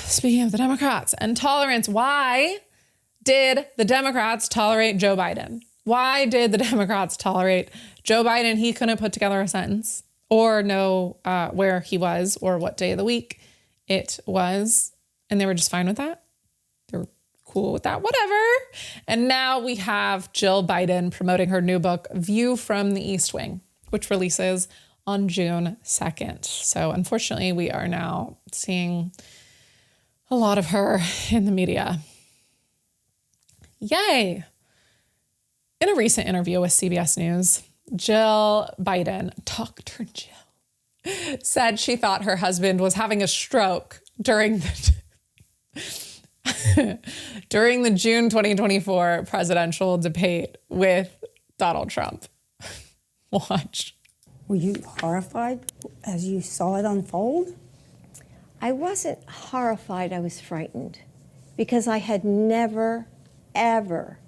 speaking of the Democrats and tolerance, why did the Democrats tolerate Joe Biden? Why did the Democrats tolerate Joe Biden? He couldn't put together a sentence or know where he was or what day of the week it was. And they were just fine with that. They were cool with that, whatever. And now we have Jill Biden promoting her new book, View from the East Wing, which releases on June 2nd. So unfortunately, we are now seeing a lot of her in the media. Yay. In a recent interview with CBS News, Jill Biden, Dr. Jill, said she thought her husband was having a stroke during the June 2024 presidential debate with Donald Trump. Watch. Were you horrified as you saw it unfold? I wasn't horrified, I was frightened because I had never, ever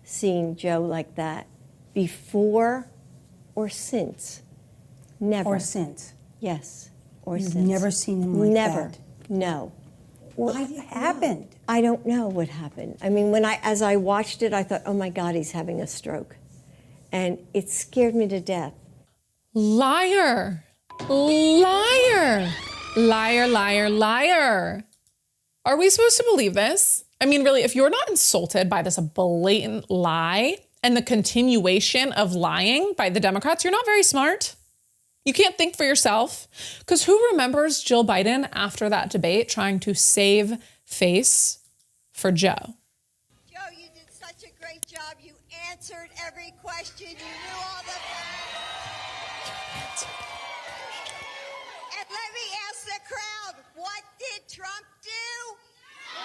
seen Joe like that before or since. Never. Or since? Yes, or You've since. never seen him like never. that? No. What happened? I don't know what happened. I mean, as I watched it, I thought, oh my God, he's having a stroke. And it scared me to death. Liar. Liar. Liar, liar, liar. Are we supposed to believe this? I mean, really, if you're not insulted by this blatant lie and the continuation of lying by the Democrats, you're not very smart. You can't think for yourself. Because who remembers Jill Biden after that debate trying to save face for Joe? Joe, you did such a great job. You answered every question. You knew all the facts. And let me ask the crowd, what did Trump do? Lie!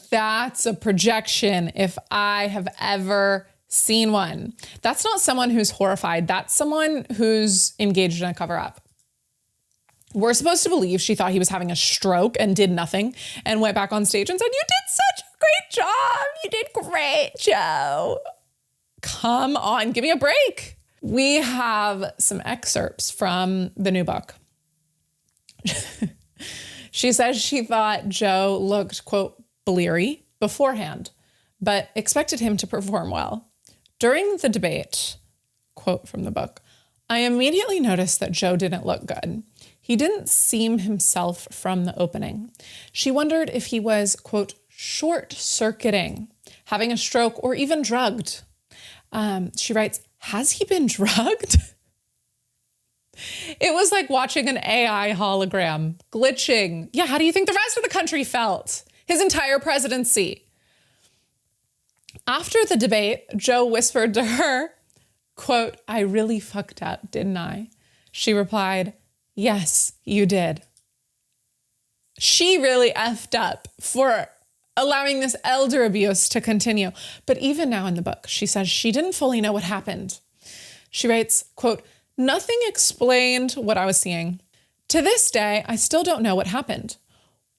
That's a projection if I have ever seen one. That's not someone who's horrified. That's someone who's engaged in a cover-up. We're supposed to believe she thought he was having a stroke and did nothing and went back on stage and said, you did such a great job. You did great, Joe. Come on, give me a break. We have some excerpts from the new book. She says she thought Joe looked, quote, bleary beforehand, but expected him to perform well. During the debate, quote from the book, I immediately noticed that Joe didn't look good. He didn't seem himself from the opening. She wondered if he was, quote, short-circuiting, having a stroke, or even drugged. She writes, has he been drugged? It was like watching an AI hologram, glitching. Yeah, how do you think the rest of the country felt? His entire presidency. After the debate, Joe whispered to her, quote, I really fucked up, didn't I? She replied, yes, you did. She really effed up for allowing this elder abuse to continue. But even now in the book, she says she didn't fully know what happened. She writes, quote, nothing explained what I was seeing. To this day, I still don't know what happened.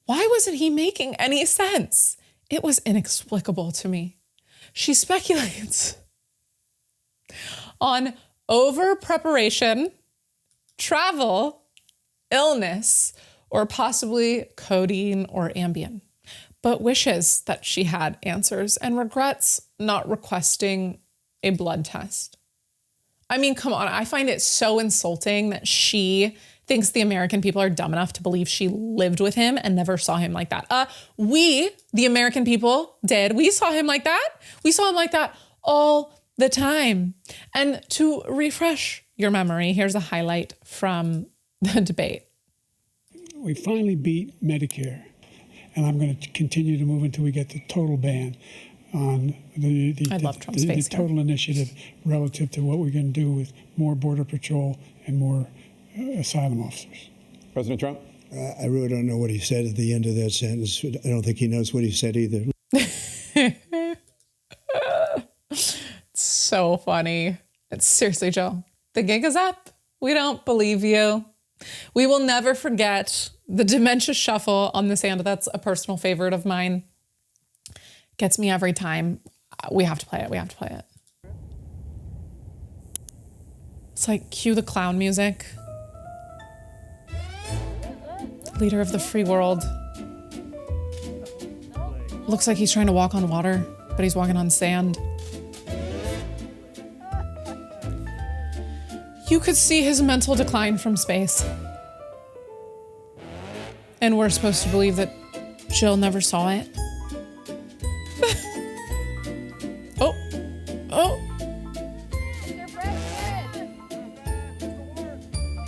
Why wasn't he making any sense? It was inexplicable to me. She speculates on over-preparation, travel, illness, or possibly codeine or Ambien, but wishes that she had answers and regrets not requesting a blood test. I mean, come on, I find it so insulting that she thinks the American people are dumb enough to believe she lived with him and never saw him like that. We, the American people, did. We saw him like that. We saw him like that all the time. And to refresh your memory, here's a highlight from the debate. We finally beat Medicare, and I'm going to continue to move until we get the total ban on the total initiative relative to what we're going to do with more Border Patrol and more asylum officers. President Trump? I really don't know what he said at the end of that sentence. I don't think he knows what he said either. It's so funny. It's seriously, Joe, the gig is up. We don't believe you. We will never forget the dementia shuffle on the sand. That's a personal favorite of mine. Gets me every time. We have to play it. We have to play it. It's like, cue the clown music. Leader of the free world. Looks like he's trying to walk on water, but he's walking on sand. You could see his mental decline from space. And we're supposed to believe that Jill never saw it. Oh. Mr. President!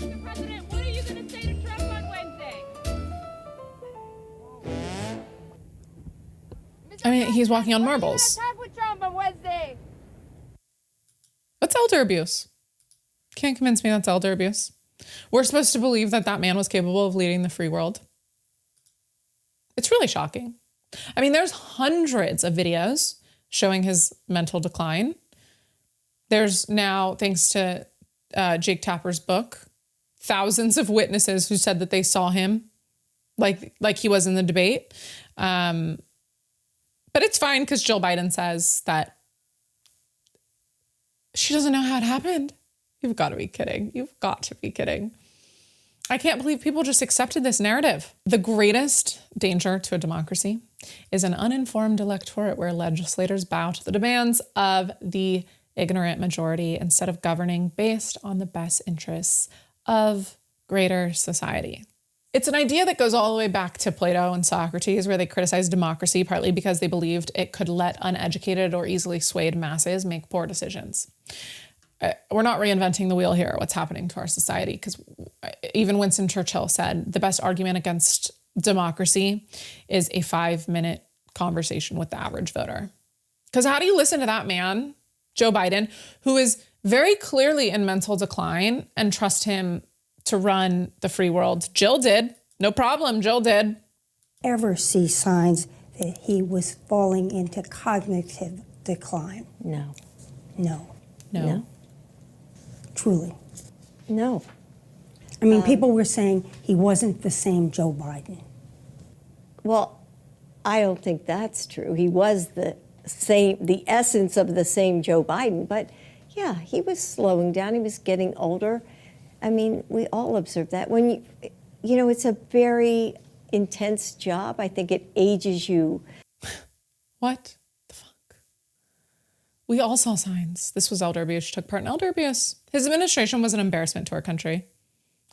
Mr. President, what are you going to say to Trump on Wednesday? I mean, he's walking on marbles. Talk with Trump on Wednesday. That's elder abuse. Can't convince me that's elder abuse. We're supposed to believe that that man was capable of leading the free world. It's really shocking. I mean, there's hundreds of videos showing his mental decline. There's now, thanks to Jake Tapper's book, thousands of witnesses who said that they saw him like he was in the debate. But it's fine because Jill Biden says that she doesn't know how it happened. You've got to be kidding. You've got to be kidding. I can't believe people just accepted this narrative. The greatest danger to a democracy is an uninformed electorate where legislators bow to the demands of the ignorant majority instead of governing based on the best interests of greater society. It's an idea that goes all the way back to Plato and Socrates, where they criticized democracy partly because they believed it could let uneducated or easily swayed masses make poor decisions. We're not reinventing the wheel here, what's happening to our society, because even Winston Churchill said the best argument against democracy is a 5-minute conversation with the average voter. Because how do you listen to that man, Joe Biden, who is very clearly in mental decline, and trust him to run the free world? Jill did. No problem, Jill did. Ever see signs that he was falling into cognitive decline? No. No. Truly. No. I mean, people were saying he wasn't the same Joe Biden. Well, I don't think that's true. He was the essence of the same Joe Biden, but yeah, he was slowing down. He was getting older. I mean, we all observe that. When you know, it's a very intense job. I think it ages you. What the fuck? We all saw signs. This was elder abuse. She took part in elder abuse. His administration was an embarrassment to our country.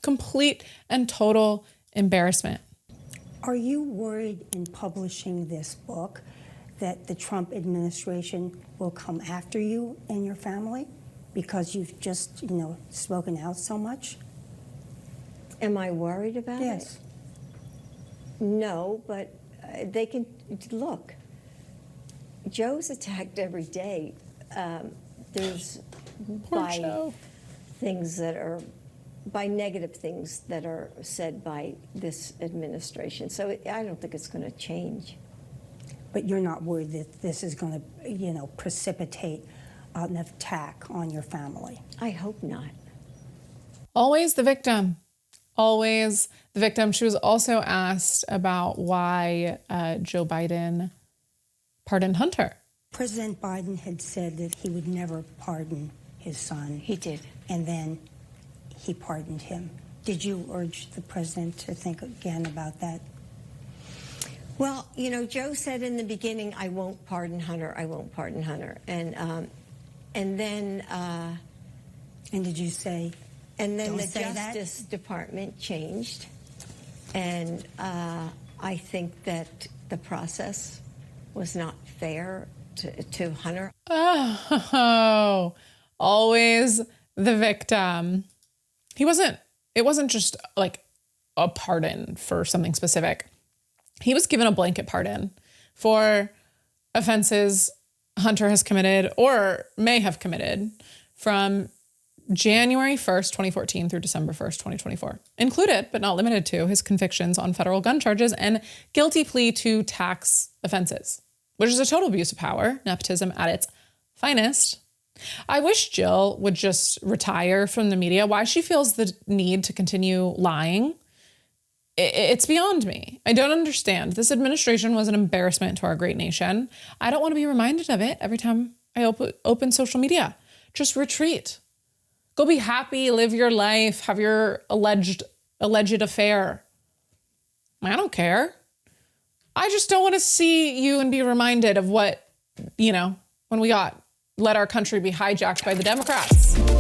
Complete and total embarrassment. Are you worried in publishing this book that the Trump administration will come after you and your family because you've just, spoken out so much? Am I worried about it? Yes. No, but they can look. Joe's attacked every day. There's Poor by Joe. things that are by negative things that are said by this administration. So I don't think it's going to change. But you're not worried that this is going to, precipitate an attack on your family? I hope not. Always the victim. Always the victim. She was also asked about why Joe Biden pardoned Hunter. President Biden had said that he would never pardon his son. He did. And then he pardoned him. Did you urge the president to think again about that? Well, Joe said in the beginning, I won't pardon Hunter, I won't pardon Hunter. And then... And did you say... And then Don't the say that? Justice Department changed. And I think that the process was not fair to Hunter. Oh, always the victim. It wasn't just like a pardon for something specific. He was given a blanket pardon for offenses Hunter has committed or may have committed from January 1st, 2014 through December 1st, 2024. Included, but not limited to, his convictions on federal gun charges and guilty plea to tax offenses, which is a total abuse of power, nepotism at its finest. I wish Jill would just retire from the media. Why she feels the need to continue lying, it's beyond me. I don't understand. This administration was an embarrassment to our great nation. I don't want to be reminded of it every time I open social media. Just retreat. Go be happy, live your life, have your alleged affair. I don't care. I just don't want to see you and be reminded of what, when we let our country be hijacked by the Democrats.